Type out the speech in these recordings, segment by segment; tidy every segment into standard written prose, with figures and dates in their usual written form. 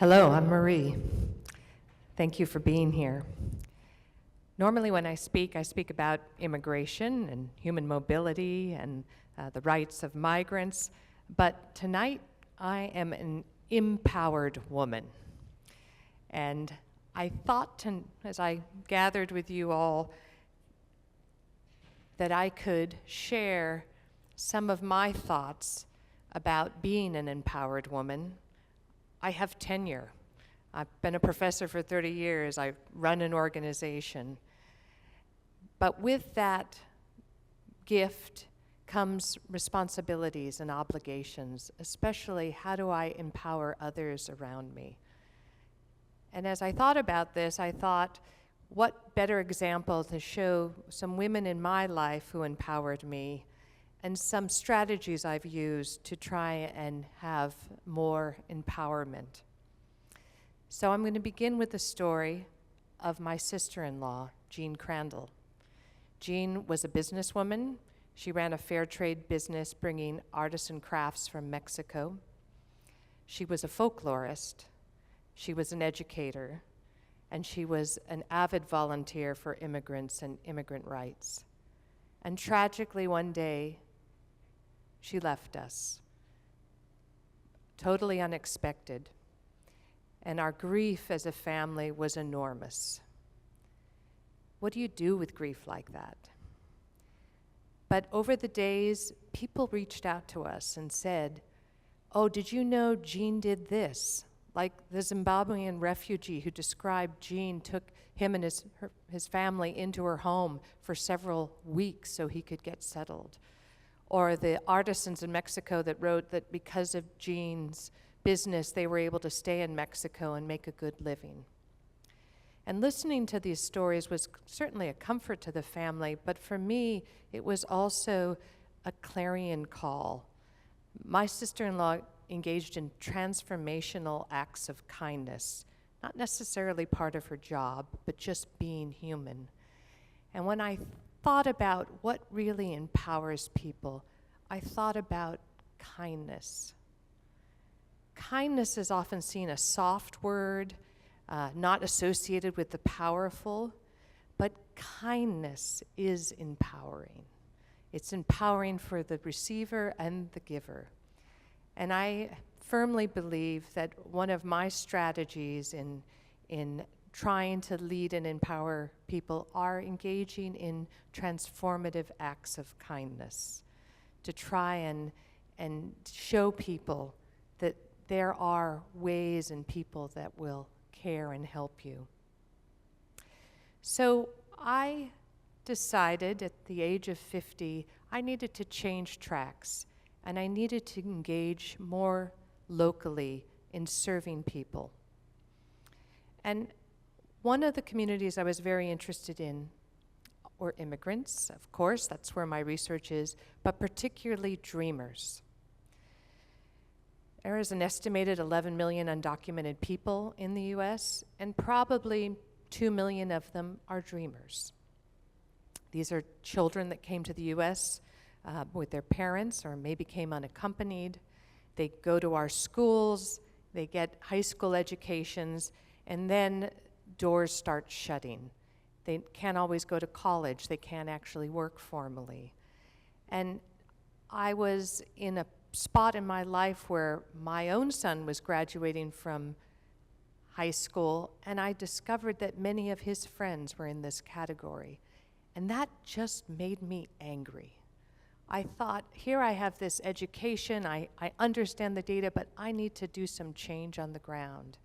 Hello, I'm Marie. Thank you for being here. Normally when I speak about immigration and human mobility and the rights of migrants, but tonight I am an empowered woman. And I thought, as I gathered with you all, that I could share some of my thoughts about being an empowered woman. I have tenure. I've been a professor for 30 years. I run an organization. But with that gift comes responsibilities and obligations, especially how do I empower others around me? And as I thought about this, I thought, what better example to show some women in my life who empowered me and some strategies I've used to try and have more empowerment. So I'm going to begin with the story of my sister-in-law, Jean Crandall. Jean was a businesswoman. She ran a fair trade business bringing artisan crafts from Mexico. She was a folklorist. She was an educator. And she was an avid volunteer for immigrants and immigrant rights. And tragically, one day, she left us, totally unexpected, and our grief as a family was enormous. What do you do with grief like that? But over the days, people reached out to us and said, oh, did you know Jean did this? Like the Zimbabwean refugee who described Jean took him and his family into her home for several weeks so he could get settled. Or the artisans in Mexico that wrote that because of Jean's business, they were able to stay in Mexico and make a good living. And listening to these stories was certainly a comfort to the family, but for me, it was also a clarion call. My sister-in-law engaged in transformational acts of kindness, not necessarily part of her job, but just being human. And when I thought about what really empowers people, I thought about kindness. Kindness is often seen a soft word, not associated with the powerful, but kindness is empowering. It's empowering for the receiver and the giver. And I firmly believe that one of my strategies in trying to lead and empower people are engaging in transformative acts of kindness, to try and show people that there are ways and people that will care and help you. So I decided at the age of 50, I needed to change tracks, and I needed to engage more locally in serving people. And one of the communities I was very interested in were immigrants, of course, that's where my research is, but particularly dreamers. There is an estimated 11 million undocumented people in the US, and probably 2 million of them are dreamers. These are children that came to the US with their parents or maybe came unaccompanied. They go to our schools, they get high school educations, and then doors start shutting. They can't always go to college. They can't actually work formally. And I was in a spot in my life where my own son was graduating from high school, and I discovered that many of his friends were in this category. And that just made me angry. I thought, here I have this education, I understand the data, but I need to do some change on the ground.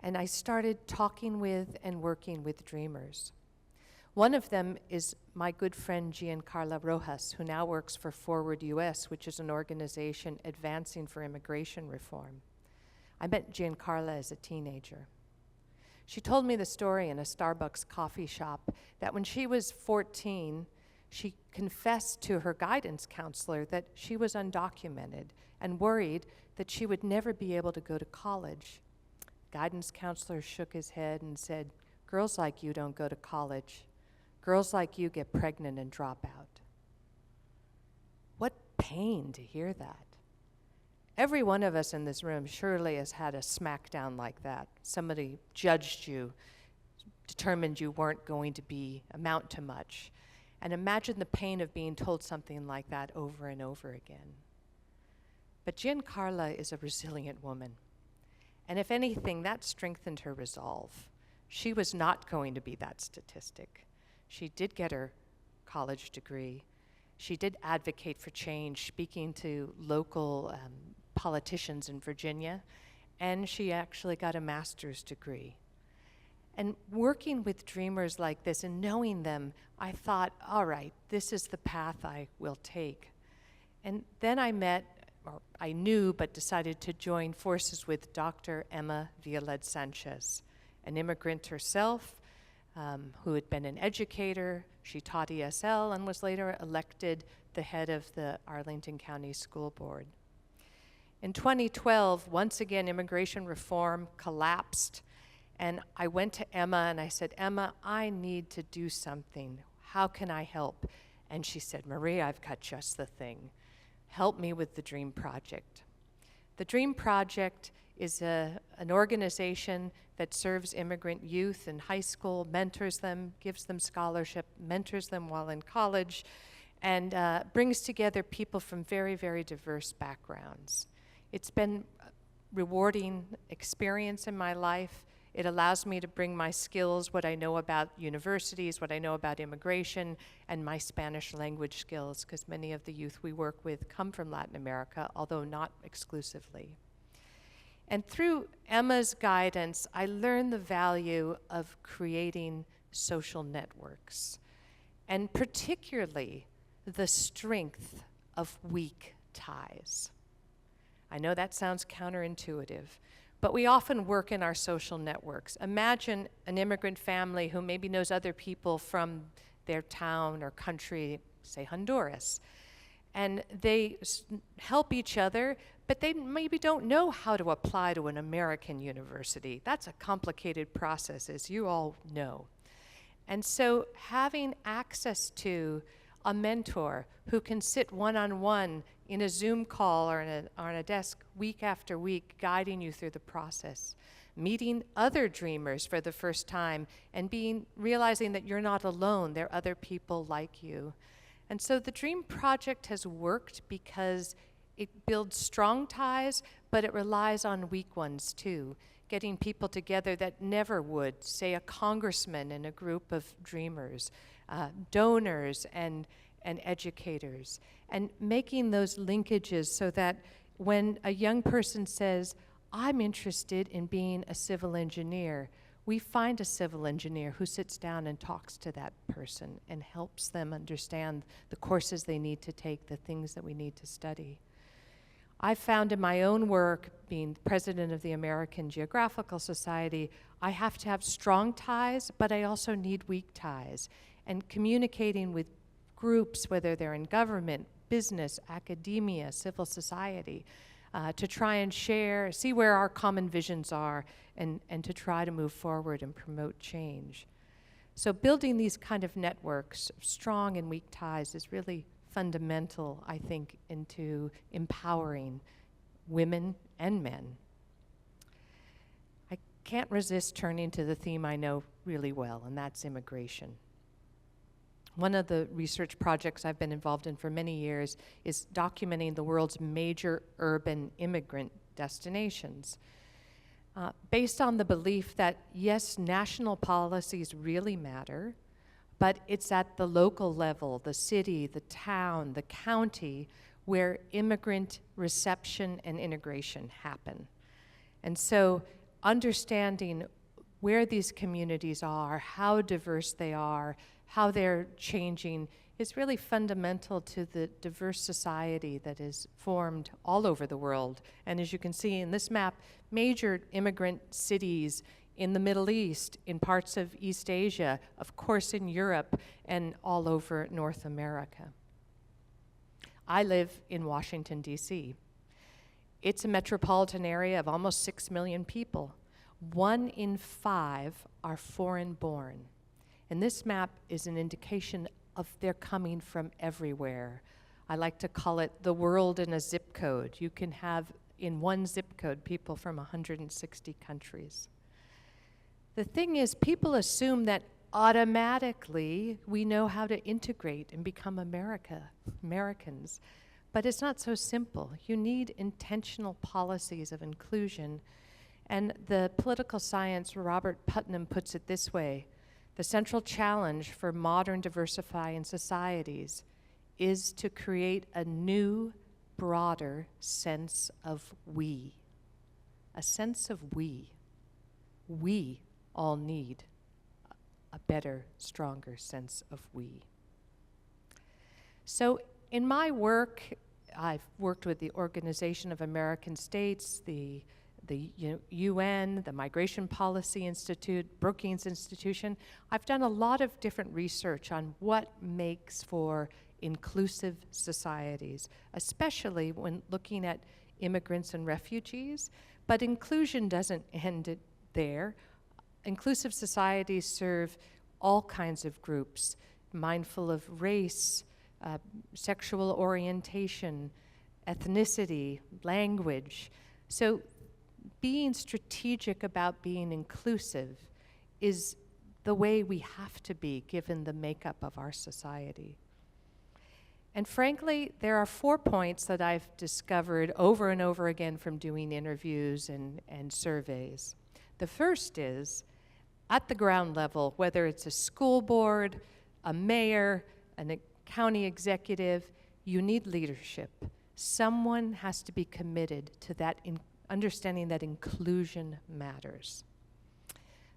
And I started talking with and working with dreamers. One of them is my good friend Giancarla Rojas, who now works for Forward US, which is an organization advancing for immigration reform. I met Giancarla as a teenager. She told me the story in a Starbucks coffee shop that when she was 14, she confessed to her guidance counselor that she was undocumented and worried that she would never be able to go to college. Guidance counselor shook his head and said, "Girls like you don't go to college. Girls like you get pregnant and drop out." What pain to hear that. Every one of us in this room surely has had a smackdown like that. Somebody judged you, determined you weren't going to amount to much. And imagine the pain of being told something like that over and over again. But Giancarla is a resilient woman. And if anything, that strengthened her resolve. She was not going to be that statistic. She did get her college degree. She did advocate for change, speaking to local politicians in Virginia, and she actually got a master's degree. And working with dreamers like this and knowing them, I thought, all right, this is the path I will take. And then I knew but decided to join forces with Dr. Emma Violed-Sanchez, an immigrant herself, who had been an educator. She taught ESL and was later elected the head of the Arlington County School Board. In 2012, once again, immigration reform collapsed, and I went to Emma and I said, Emma, I need to do something. How can I help? And she said, Marie, I've got just the thing. Help me with the DREAM Project. The DREAM Project is an organization that serves immigrant youth in high school, mentors them, gives them scholarship, mentors them while in college, and brings together people from very, very diverse backgrounds. It's been a rewarding experience in my life. It allows me to bring my skills, what I know about universities, what I know about immigration, and my Spanish language skills, because many of the youth we work with come from Latin America, although not exclusively. And through Emma's guidance, I learned the value of creating social networks, and particularly the strength of weak ties. I know that sounds counterintuitive, but we often work in our social networks. Imagine an immigrant family who maybe knows other people from their town or country, say Honduras, and they help each other, but they maybe don't know how to apply to an American university. That's a complicated process, as you all know. And so having access to a mentor who can sit one-on-one in a Zoom call or on a desk week after week, guiding you through the process, meeting other dreamers for the first time, and realizing that you're not alone, there are other people like you. And so the DREAM Project has worked because it builds strong ties, but it relies on weak ones too, getting people together that never would, say a congressman and a group of dreamers, donors and educators, and making those linkages so that when a young person says, I'm interested in being a civil engineer, we find a civil engineer who sits down and talks to that person and helps them understand the courses they need to take, the things that we need to study. I found in my own work, being president of the American Geographical Society, I have to have strong ties, but I also need weak ties. And communicating with groups, whether they're in government, business, academia, civil society, to try and see where our common visions are and to try to move forward and promote change. So building these kind of networks, strong and weak ties, is really fundamental, I think, into empowering women and men. I can't resist turning to the theme I know really well, and that's immigration. One of the research projects I've been involved in for many years is documenting the world's major urban immigrant destinations. Based on the belief that, yes, national policies really matter, but it's at the local level, the city, the town, the county, where immigrant reception and integration happen. And so understanding where these communities are, how diverse they are, how they're changing is really fundamental to the diverse society that is formed all over the world. And as you can see in this map, major immigrant cities in the Middle East, in parts of East Asia, of course in Europe, and all over North America. I live in Washington, D.C. It's a metropolitan area of almost 6 million people. 1 in 5 are foreign-born. And this map is an indication of they're coming from everywhere. I like to call it the world in a zip code. You can have in one zip code, people from 160 countries. The thing is, people assume that automatically we know how to integrate and become Americans. But it's not so simple. You need intentional policies of inclusion. And the political science Robert Putnam puts it this way: the central challenge for modern diversifying societies is to create a new, broader sense of we. A sense of we. We all need a better, stronger sense of we. So in my work, I've worked with the Organization of American States, the UN, the Migration Policy Institute, Brookings Institution. I've done a lot of different research on what makes for inclusive societies, especially when looking at immigrants and refugees. But inclusion doesn't end there. Inclusive societies serve all kinds of groups, mindful of race, sexual orientation, ethnicity, language. So being strategic about being inclusive is the way we have to be given the makeup of our society. And frankly, there are 4 points that I've discovered over and over again from doing interviews and surveys. The first is, at the ground level, whether it's a school board, a mayor, a county executive, you need leadership. Someone has to be committed to that, understanding that inclusion matters.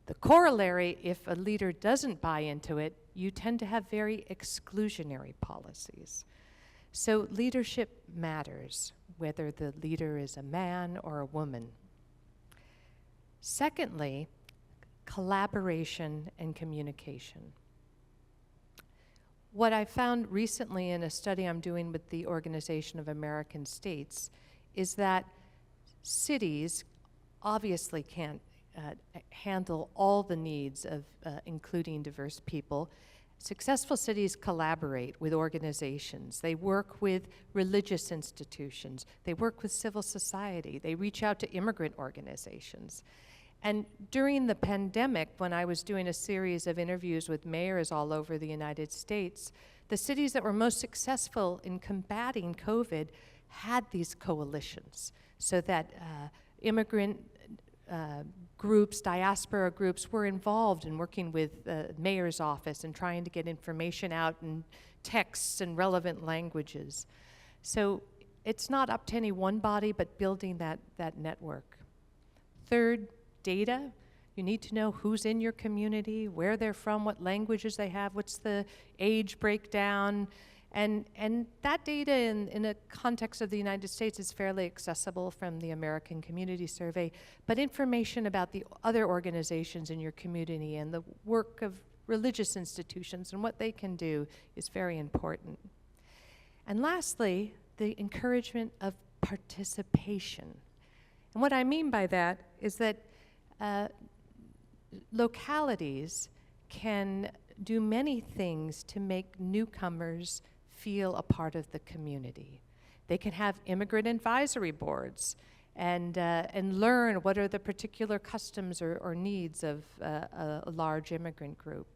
The corollary, if a leader doesn't buy into it, you tend to have very exclusionary policies. So leadership matters, whether the leader is a man or a woman. Secondly, collaboration and communication. What I found recently in a study I'm doing with the Organization of American States is that cities obviously can't handle all the needs of including diverse people. Successful cities collaborate with organizations. They work with religious institutions. They work with civil society. They reach out to immigrant organizations. And during the pandemic, when I was doing a series of interviews with mayors all over the United States, the cities that were most successful in combating COVID had these coalitions, so that immigrant groups, diaspora groups, were involved in working with the mayor's office and trying to get information out in texts and relevant languages. So it's not up to any one body, but building that network. Third, data. You need to know who's in your community, where they're from, what languages they have, what's the age breakdown. And that data in a context of the United States is fairly accessible from the American Community Survey, but information about the other organizations in your community and the work of religious institutions and what they can do is very important. And lastly, the encouragement of participation. And what I mean by that is that localities can do many things to make newcomers feel a part of the community. They can have immigrant advisory boards and learn what are the particular customs or needs of a large immigrant group.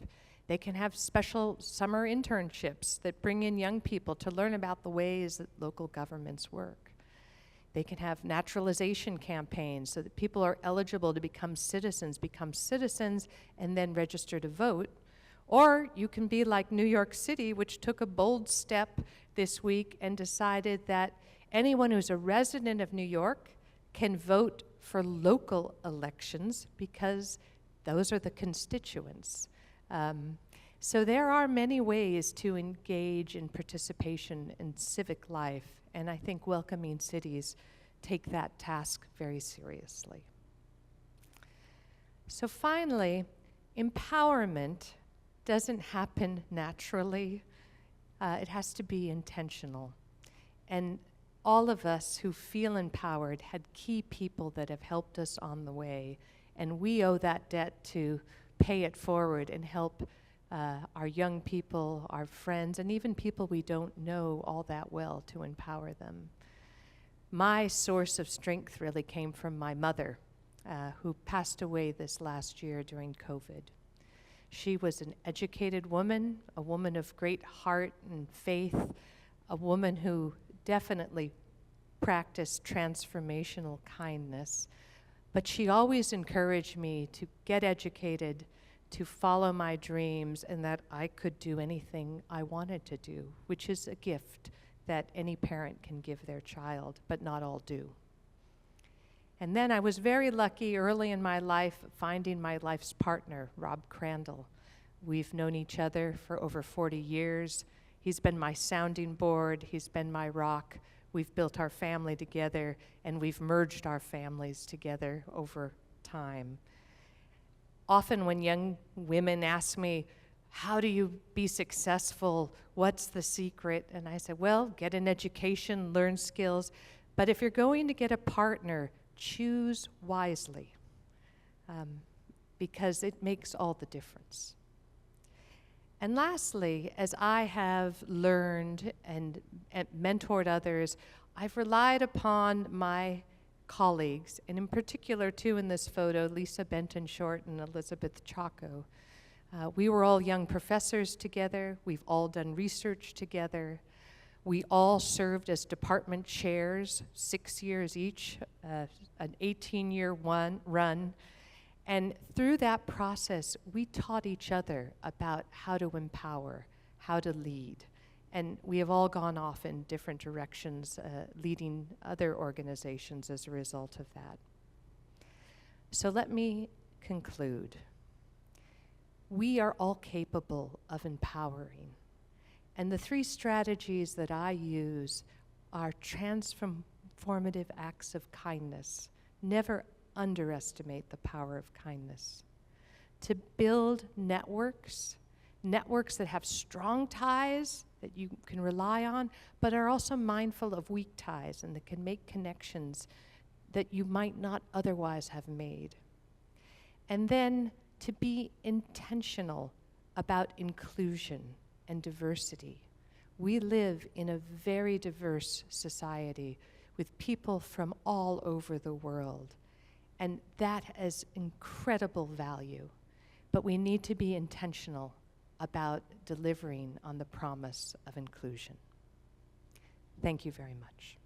They can have special summer internships that bring in young people to learn about the ways that local governments work. They can have naturalization campaigns so that people are eligible to become citizens, and then register to vote. Or you can be like New York City, which took a bold step this week and decided that anyone who's a resident of New York can vote for local elections because those are the constituents. So there are many ways to engage in participation in civic life, and I think welcoming cities take that task very seriously. So finally, empowerment doesn't happen naturally. It has to be intentional. And all of us who feel empowered had key people that have helped us on the way, and we owe that debt to pay it forward and help our young people, our friends, and even people we don't know all that well to empower them. my source of strength really came from my mother, who passed away this last year during COVID. She was an educated woman, a woman of great heart and faith, a woman who definitely practiced transformational kindness. But she always encouraged me to get educated, to follow my dreams, and that I could do anything I wanted to do, which is a gift that any parent can give their child, but not all do. And then I was very lucky early in my life finding my life's partner, Rob Crandall. We've known each other for over 40 years. He's been my sounding board, he's been my rock. We've built our family together, and we've merged our families together over time. Often when young women ask me, how do you be successful? What's the secret? And I say, well, get an education, learn skills. But if you're going to get a partner, choose wisely, because it makes all the difference. And lastly, as I have learned and mentored others, I've relied upon my colleagues, and in particular, two in this photo, Lisa Benton Short and Elizabeth Chaco. We were all young professors together. We've all done research together. We all served as department chairs, 6 years each, an 18-year run. And through that process, we taught each other about how to empower, how to lead. And we have all gone off in different directions, leading other organizations as a result of that. So let me conclude. We are all capable of empowering. And the three strategies that I use are transformative acts of kindness. Never underestimate the power of kindness. To build networks that have strong ties that you can rely on, but are also mindful of weak ties and that can make connections that you might not otherwise have made. And then to be intentional about inclusion and diversity. We live in a very diverse society with people from all over the world, and that has incredible value. But we need to be intentional about delivering on the promise of inclusion. Thank you very much.